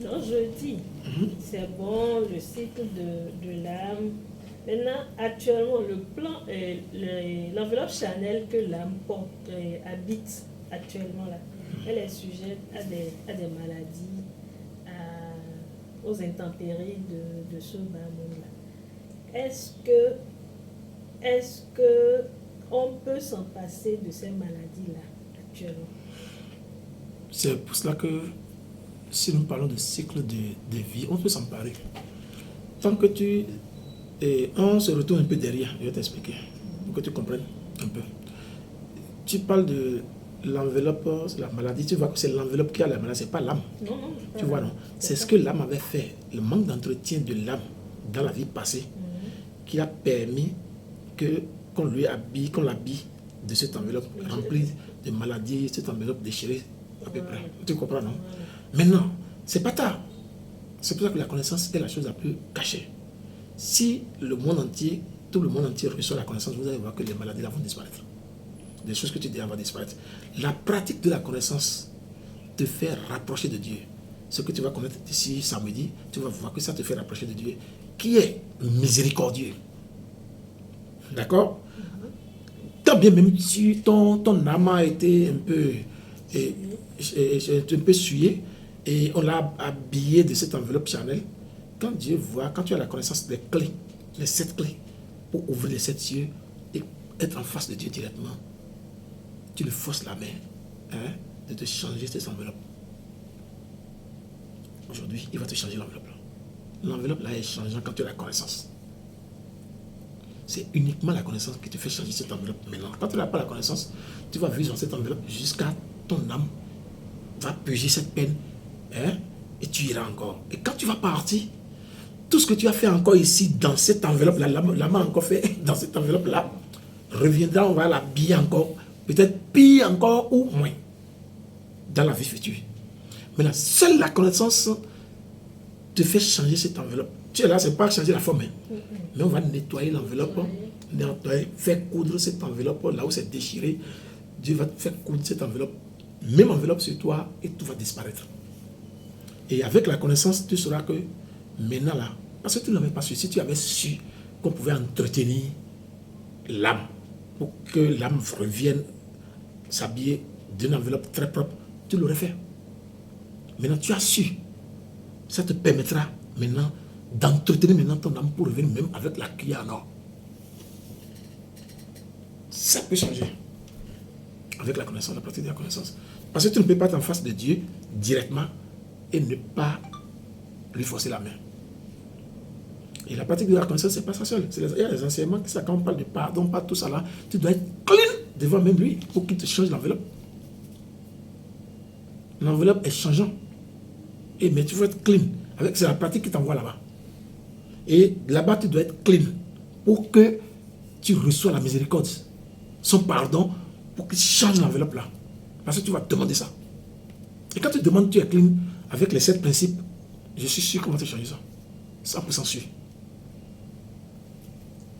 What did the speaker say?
Non, je dis, c'est bon, le cycle de l'âme. Maintenant, actuellement, l'enveloppe Chanel que l'âme porte, habite actuellement là, elle est sujette à des maladies, aux intempéries de ce bas monde-là. Est-ce que on peut s'en passer de ces maladies-là actuellement? C'est pour cela que si nous parlons de cycle de vie, on peut s'emparer. Tant que on se retourne un peu derrière, je vais t'expliquer, pour que tu comprennes un peu. Tu parles de l'enveloppe, la maladie, tu vois que c'est l'enveloppe qui a la maladie, c'est pas l'âme. Non, tu vois, non? C'est ce que l'âme avait fait, le manque d'entretien de l'âme dans la vie passée, qui a permis qu'on l'habille de cette enveloppe remplie de maladies, cette enveloppe déchirée, à peu près. Tu comprends, non? Maintenant, c'est pas tard. C'est pour ça que la connaissance est la chose la plus cachée. Si le monde entier, tout le monde entier reçoit la connaissance, vous allez voir que les maladies là vont disparaître. Des choses que tu dis vont disparaître. La pratique de la connaissance te fait rapprocher de Dieu. Ce que tu vas connaître d'ici samedi, tu vas voir que ça te fait rapprocher de Dieu, qui est miséricordieux. D'accord? Tant bien même si ton âme a été un peu souillée, et on l'a habillé de cette enveloppe Chanel, quand Dieu voit, quand tu as la connaissance des clés, les 7 clés, pour ouvrir les 7 yeux et être en face de Dieu directement, tu lui forces la main de te changer cette enveloppe. Aujourd'hui, il va te changer l'enveloppe. L'enveloppe là est changeante quand tu as la connaissance. C'est uniquement la connaissance qui te fait changer cette enveloppe maintenant. Quand tu n'as pas la connaissance, tu vas vivre dans cette enveloppe jusqu'à ton âme va purger cette peine, et tu iras encore. Et quand tu vas partir, tout ce que tu as fait encore ici dans cette enveloppe là, la main encore fait dans cette enveloppe là, reviendra, on va l'habiller encore, peut-être pire encore ou moins dans la vie future. Mais seule la connaissance te fait changer cette enveloppe. Tu es là, c'est pas changer la forme, mais on va nettoyer l'enveloppe, faire coudre cette enveloppe là où c'est déchiré. Dieu va te faire coudre cette enveloppe, même enveloppe sur toi, et tout va disparaître. Et avec la connaissance, tu sauras que maintenant là, parce que tu n'avais pas su, si tu avais su qu'on pouvait entretenir l'âme pour que l'âme revienne s'habiller d'une enveloppe très propre, tu l'aurais fait. Maintenant, tu as su. Ça te permettra maintenant d'entretenir maintenant ton âme pour revenir même avec la cuillère en or. Ça peut changer avec la connaissance, la pratique de la connaissance. Parce que tu ne peux pas être en face de Dieu directement et ne pas lui forcer la main. Et la pratique de la connaissance, ce n'est pas ça seul. Il y a les enseignements, quand on parle de pardon, pas tout ça là, tu dois être clean devant même lui pour qu'il te change l'enveloppe. L'enveloppe est changeante. Mais tu veux être clean. C'est la pratique qui t'envoie là-bas. Et là-bas, tu dois être clean pour que tu reçois la miséricorde, son pardon, pour qu'il change l'enveloppe là. Parce que tu vas demander ça. Et quand tu demandes, tu es clean avec les 7 principes, je suis sûr qu'on va te changer ça. 100% sûr.